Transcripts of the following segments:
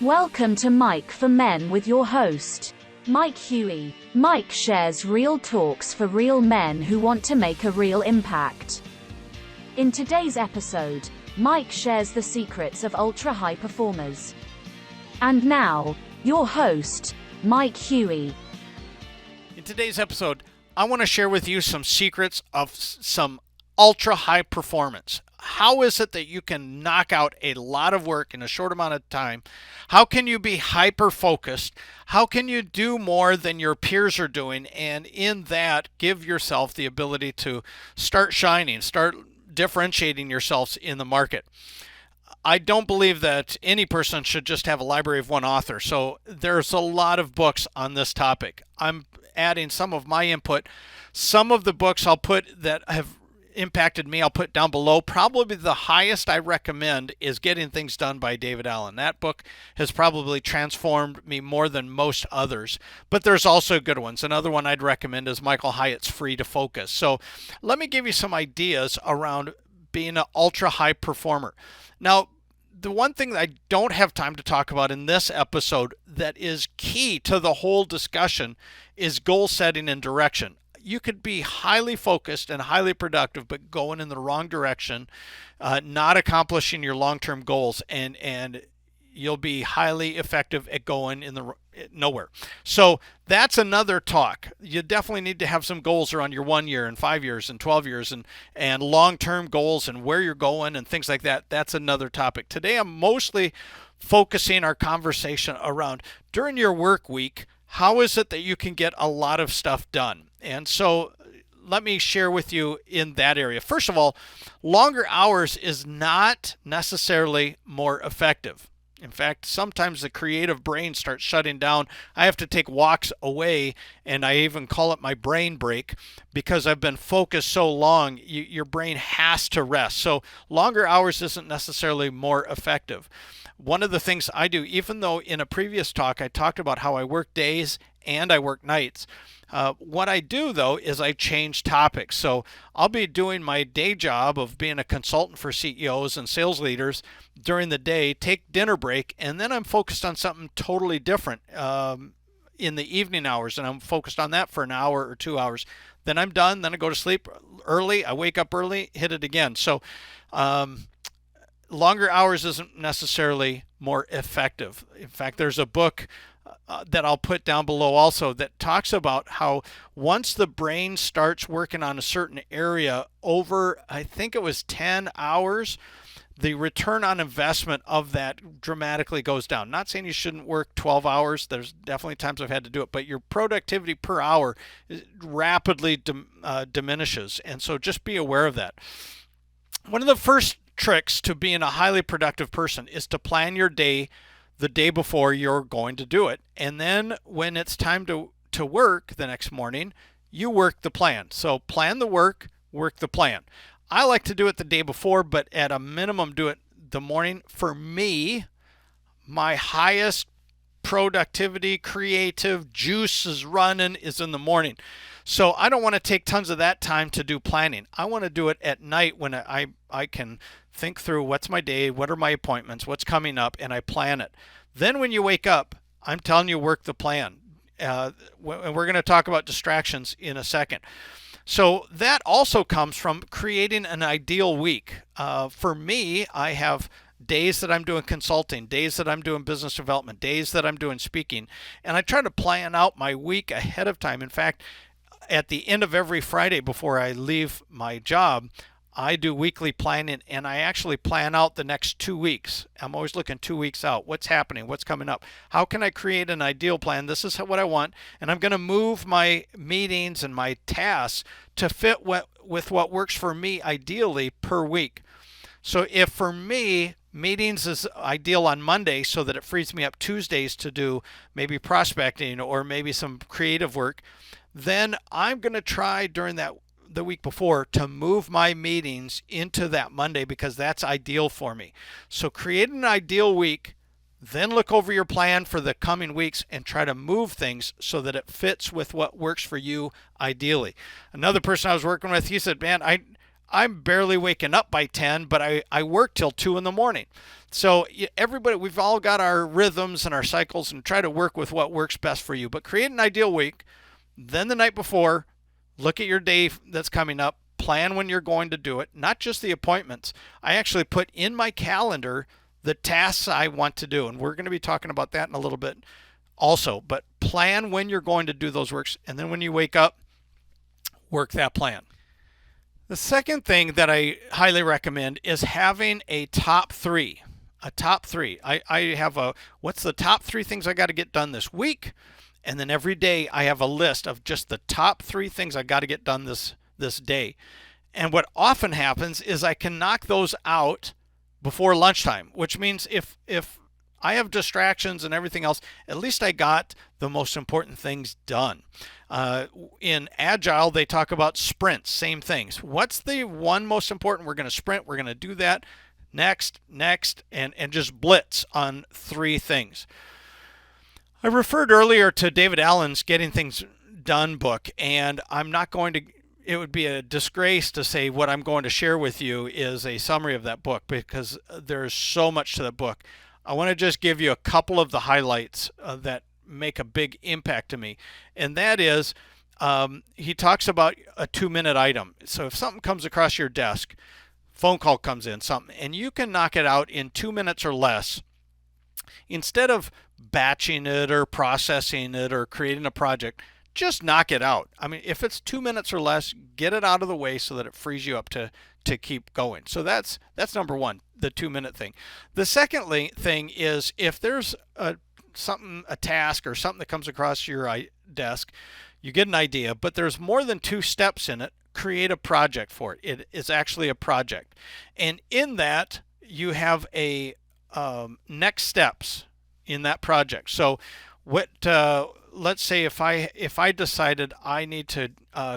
Welcome to Mike for Men with your host, Mike Huey. Mike shares real talks for real men who want to make a real impact. In today's episode, Mike shares the secrets of ultra-high performers. And now, your host, Mike Huey. In today's episode, I want to share with you some secrets of some ultra-high performance. How is it that you can knock out a lot of work in a short amount of time? How can you be hyper-focused? How can you do more than your peers are doing? And in that, give yourself the ability to start shining, start differentiating yourselves in the market. I don't believe that any person should just have a library of one author. So there's a lot of books on this topic. I'm adding some of my input. Some of the books I'll put that have impacted me, I'll put down below. Probably the highest I recommend is Getting Things Done by David Allen. That book has probably transformed me more than most others, but there's also good ones. Another one I'd recommend is Michael Hyatt's Free to Focus. So let me give you some ideas around being an ultra high performer. Now, the one thing that I don't have time to talk about in this episode that is key to the whole discussion is goal setting and direction. You could be highly focused and highly productive, but going in the wrong direction, not accomplishing your long-term goals, and you'll be highly effective at going in the nowhere. So that's another talk. You definitely need to have some goals around your 1 year and 5 years and 12 years and long-term goals and where you're going and things like that. That's another topic. Today I'm mostly focusing our conversation around during your work week, how is it that you can get a lot of stuff done? And so let me share with you in that area. First of all, longer hours is not necessarily more effective. In fact, sometimes the creative brain starts shutting down. I have to take walks away, and I even call it my brain break because I've been focused so long. Your brain has to rest. So longer hours isn't necessarily more effective. One of the things I do, even though in a previous talk I talked about how I work days and I work nights, what I do though is I change topics. So I'll be doing my day job of being a consultant for CEOs and sales leaders during the day, take dinner break, and then I'm focused on something totally different in the evening hours, and I'm focused on that for an hour or 2 hours. Then I'm done. Then I go to sleep early. I wake up early, hit it again. So longer hours isn't necessarily more effective. In fact, there's a book that I'll put down below also that talks about how once the brain starts working on a certain area over, I think it was 10 hours, the return on investment of that dramatically goes down. Not saying you shouldn't work 12 hours. There's definitely times I've had to do it, but your productivity per hour rapidly diminishes. And so just be aware of that. One of the first tricks to being a highly productive person is to plan your day the day before you're going to do it. And then when it's time to work the next morning, you work the plan. So plan the work the plan. I like to do it the day before, but at a minimum do it the morning. For me, my highest productivity, creative juice is running is in the morning. So I don't want to take tons of that time to do planning. I want to do it at night when I can think through what's my day, what are my appointments, what's coming up, and I plan it. Then when you wake up, I'm telling you, work the plan. And we're going to talk about distractions in a second. So that also comes from creating an ideal week. For me, I have days that I'm doing consulting, days that I'm doing business development, days that I'm doing speaking, and I try to plan out my week ahead of time. In fact, at the end of every Friday before I leave my job, I do weekly planning, and I actually plan out the next 2 weeks. I'm always looking 2 weeks out. What's happening? What's coming up? How can I create an ideal plan? This is what I want, and I'm going to move my meetings and my tasks to fit with what works for me ideally per week. So if for me, meetings is ideal on Monday so that it frees me up Tuesdays to do maybe prospecting or maybe some creative work, then I'm going to try during the week before to move my meetings into that Monday because that's ideal for me. So create an ideal week, then look over your plan for the coming weeks and try to move things so that it fits with what works for you ideally. Another person I was working with, he said, man, I'm barely waking up by 10, but I work till 2 in the morning. So everybody, we've all got our rhythms and our cycles, and try to work with what works best for you. But create an ideal week. Then the night before, look at your day that's coming up. Plan when you're going to do it, not just the appointments. I actually put in my calendar the tasks I want to do, and we're going to be talking about that in a little bit also. But plan when you're going to do those works, and then when you wake up, work that plan. The second thing that I highly recommend is having a top three. A top three. I have what's the top 3 things I got to get done this week? And then every day I have a list of just the top 3 things I got to get done this day. And what often happens is I can knock those out before lunchtime, which means if I have distractions and everything else, at least I got the most important things done. In Agile, they talk about sprints, same things. What's the one most important? We're going to sprint, we're going to do that. Next, and just blitz on 3 things. I referred earlier to David Allen's Getting Things Done book, and I'm not going to, it would be a disgrace to say what I'm going to share with you is a summary of that book, because there's so much to that book. I want to just give you a couple of the highlights that make a big impact to me. And that is, he talks about a 2-minute item. So if something comes across your desk, phone call comes in, something, and you can knock it out in 2 minutes or less, instead of batching it or processing it or creating a project, just knock it out. I mean, if it's 2 minutes or less, get it out of the way so that it frees you up to keep going. So that's number one, the 2-minute thing. The second thing is, if there's a task or something that comes across your desk, you get an idea, but there's more than 2 steps in it, create a project for it. It is actually a project. And in that, you have a next steps in that project. So what, let's say if I decided I need to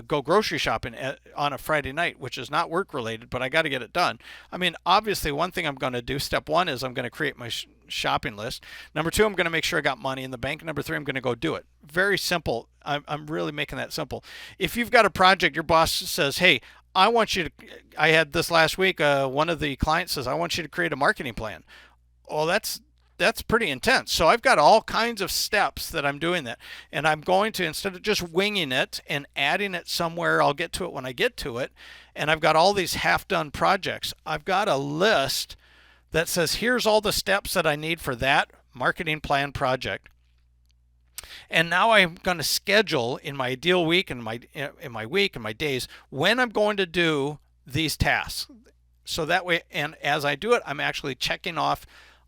go grocery shopping on a Friday night, which is not work related, but I got to get it done. I mean, obviously one thing I'm going to do, step 1 is I'm going to create my shopping list. Number 2, I'm going to make sure I got money in the bank. Number 3, I'm going to go do it. Very simple. I'm really making that simple. If you've got a project, your boss says, hey, I want you to, I had this last week, one of the clients says, I want you to create a marketing plan. Well, that's pretty intense. So I've got all kinds of steps that I'm doing that. And I'm going to, instead of just winging it and adding it somewhere, I'll get to it when I get to it. And I've got all these half-done projects. I've got a list that says, here's all the steps that I need for that marketing plan project. And now I'm going to schedule in my ideal week and my days when I'm going to do these tasks. So that way, and as I do it, I'm actually checking off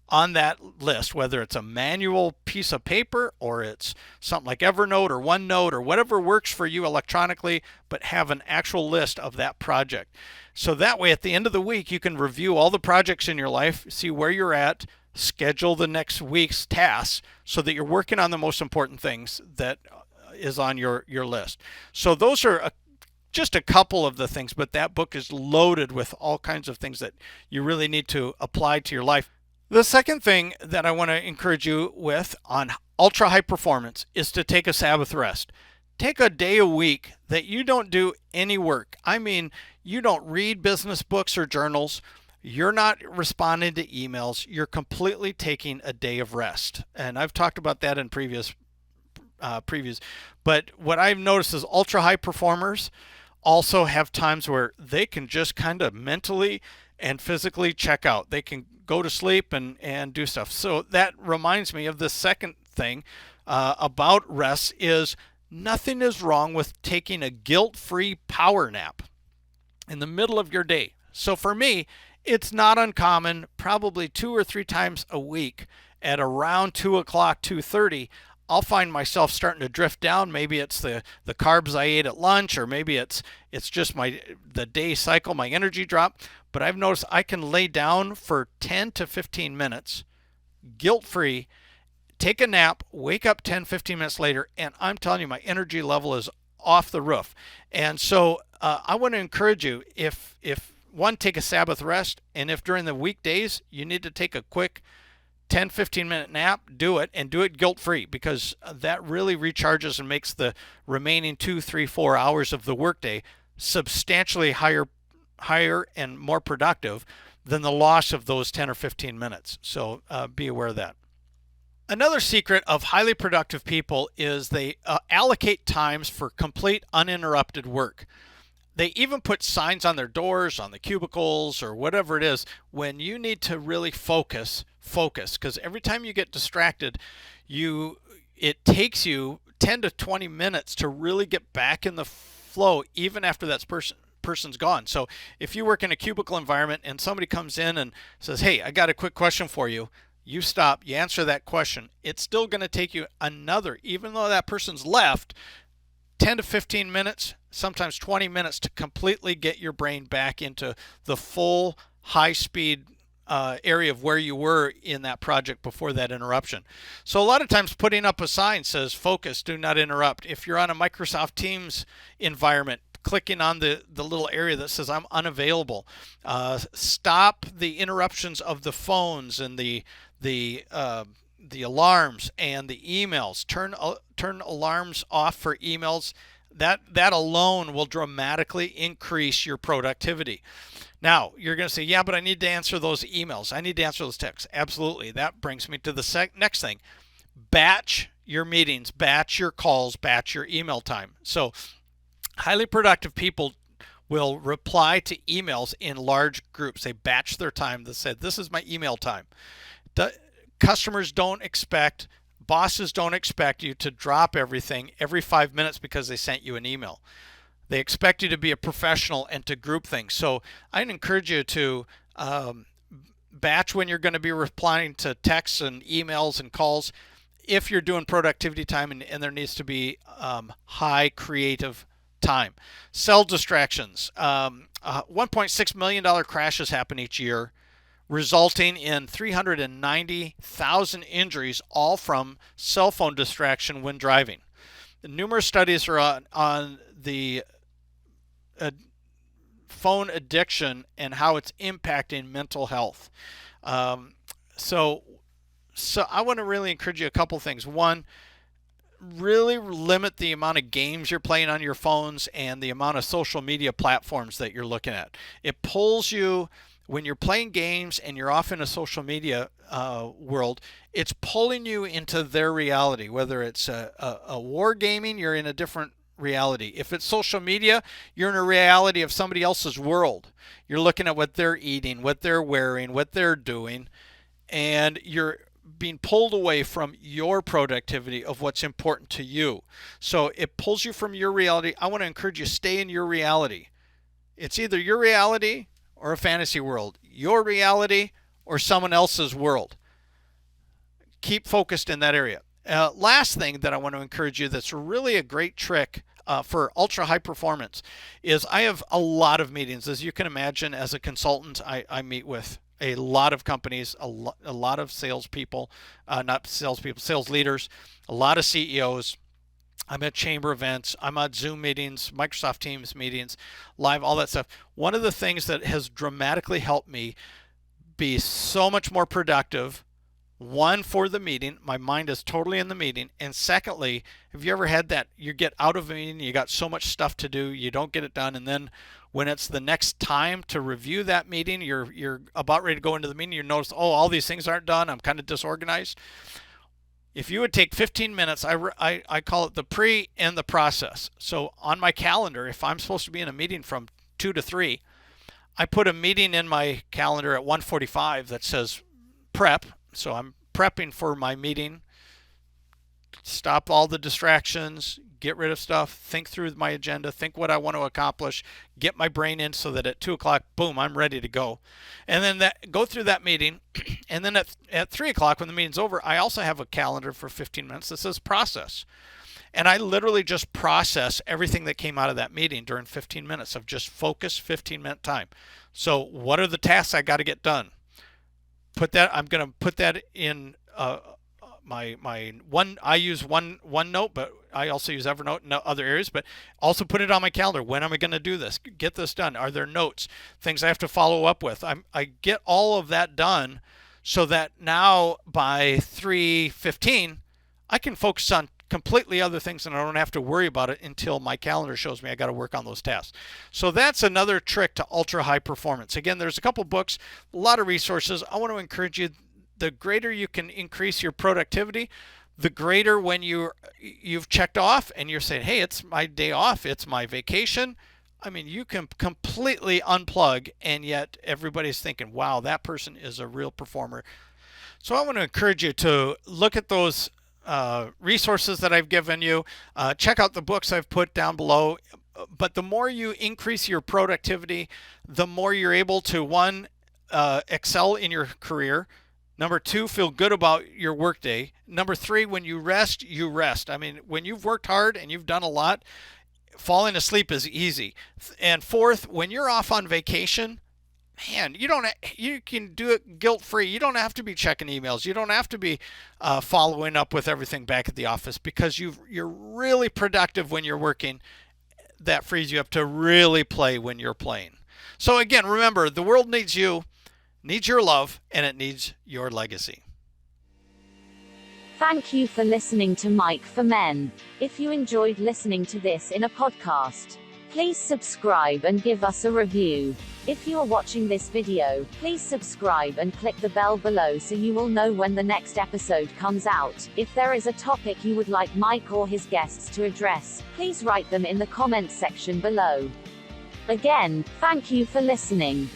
on that list, whether it's a manual piece of paper or it's something like Evernote or OneNote or whatever works for you electronically, but have an actual list of that project. So that way, at the end of the week, you can review all the projects in your life, see where you're at, schedule the next week's tasks so that you're working on the most important things that is on your list. So those are just a couple of the things, but that book is loaded with all kinds of things that you really need to apply to your life. The second thing that I want to encourage you with on ultra high performance is to take a Sabbath rest. Take a day a week that you don't do any work. I mean, you don't read business books or journals. You're not responding to emails. You're completely taking a day of rest. And I've talked about that in previous previews. But what I've noticed is ultra high performers also have times where they can just kind of mentally and physically check out. They can go to sleep and do stuff. So that reminds me of the second thing about rest is nothing is wrong with taking a guilt-free power nap in the middle of your day. So for me, it's not uncommon, probably 2 or 3 times a week at around 2 o'clock, 2:30, I'll find myself starting to drift down. Maybe it's the carbs I ate at lunch, or maybe it's just the day cycle, my energy drop. But I've noticed I can lay down for 10 to 15 minutes, guilt-free, take a nap, wake up 10, 15 minutes later, and I'm telling you, my energy level is off the roof. And so I want to encourage you, if one, take a Sabbath rest, and if during the weekdays you need to take a quick 10, 15-minute nap, do it, and do it guilt-free, because that really recharges and makes the remaining 2, 3, 4 hours of the workday substantially higher higher and more productive than the loss of those 10 or 15 minutes. So be aware of that. Another secret of highly productive people is they allocate times for complete uninterrupted work. They even put signs on their doors, on the cubicles, or whatever it is. When you need to really focus, because every time you get distracted, it takes you 10 to 20 minutes to really get back in the flow, even after that person's gone. So if you work in a cubicle environment and somebody comes in and says, hey, I got a quick question for you, you stop, you answer that question. It's still going to take you another, even though that person's left, 10 to 15 minutes, sometimes 20 minutes to completely get your brain back into the full high-speed area of where you were in that project before that interruption. So a lot of times putting up a sign says focus, do not interrupt. If you're on a Microsoft Teams environment, clicking on the little area that says I'm unavailable. Stop the interruptions of the phones and the alarms and the emails. Turn alarms off for emails. That alone will dramatically increase your productivity. Now, you're going to say, yeah, but I need to answer those emails. I need to answer those texts. Absolutely. That brings me to the next thing. Batch your meetings, batch your calls, batch your email time. So highly productive people will reply to emails in large groups. They batch their time. They say, this is my email time. Customers don't expect, bosses don't expect you to drop everything every 5 minutes because they sent you an email. They expect you to be a professional and to group things. So I'd encourage you to batch when you're going to be replying to texts and emails and calls if you're doing productivity time and there needs to be high creative time. Cell distractions. $1.6 million crashes happen each year, resulting in 390,000 injuries, all from cell phone distraction when driving. Numerous studies are on the phone addiction and how it's impacting mental health. So I want to really encourage you a couple things. One, really limit the amount of games you're playing on your phones and the amount of social media platforms that you're looking at. It pulls you, when you're playing games and you're off in a social media world, it's pulling you into their reality. Whether it's a war gaming, you're in a different reality. If it's social media, you're in a reality of somebody else's world. You're looking at what they're eating, what they're wearing, what they're doing, and you're being pulled away from your productivity of what's important to you. So it pulls you from your reality. I want to encourage you to stay in your reality. It's either your reality or a fantasy world, your reality or someone else's world. Keep focused in that area. Last thing that I want to encourage you that's really a great trick for ultra high performance is I have a lot of meetings. As you can imagine, as a consultant, I meet with a lot of companies, a lot of salespeople, sales leaders, a lot of CEOs. I'm at chamber events, I'm at Zoom meetings, Microsoft Teams meetings, live, all that stuff. One of the things that has dramatically helped me be so much more productive, one, for the meeting, my mind is totally in the meeting, and secondly, have you ever had that you get out of a meeting, you got so much stuff to do, you don't get it done, and then when it's the next time to review that meeting, you're about ready to go into the meeting, you notice, oh, all these things aren't done, I'm kind of disorganized. If you would take 15 minutes, I call it the pre and the process. So on my calendar, if I'm supposed to be in a meeting from 2 to 3, I put a meeting in my calendar at 1:45 that says prep. So I'm prepping for my meeting. Stop all the distractions, get rid of stuff, think through my agenda, think what I want to accomplish, get my brain in so that at 2 o'clock, boom, I'm ready to go. And then go through that meeting. And then at 3 o'clock, when the meeting's over, I also have a calendar for 15 minutes that says process. And I literally just process everything that came out of that meeting during 15 minutes of just focus, 15-minute time. So what are the tasks I got to get done? I'm going to put that in my one. I use OneNote, but I also use Evernote and other areas, but also put it on my calendar. When am I going to do this? Get this done. Are there notes, things I have to follow up with? I get all of that done so that now by 3:15, I can focus on completely other things, and I don't have to worry about it until my calendar shows me I got to work on those tasks. So that's another trick to ultra high performance. Again, there's a couple books, a lot of resources. I want to encourage you, the greater you can increase your productivity, the greater when you've checked off and you're saying, hey, it's my day off, it's my vacation. I mean, you can completely unplug, and yet everybody's thinking, wow, that person is a real performer. So I want to encourage you to look at those resources that I've given you. Check out the books I've put down below. But the more you increase your productivity, the more you're able to, one, excel in your career. Number two, feel good about your workday. Number three, when you rest, you rest. I mean, when you've worked hard and you've done a lot, falling asleep is easy. And fourth, when you're off on vacation, man, you can do it guilt-free. You don't have to be checking emails. You don't have to be following up with everything back at the office, because you're really productive when you're working. That frees you up to really play when you're playing. So again, remember, the world needs you, needs your love, and it needs your legacy. Thank you for listening to Mike for Men. If you enjoyed listening to this in a podcast, please subscribe and give us a review. If you are watching this video, please subscribe and click the bell below so you will know when the next episode comes out. If there is a topic you would like Mike or his guests to address, please write them in the comments section below. Again, thank you for listening.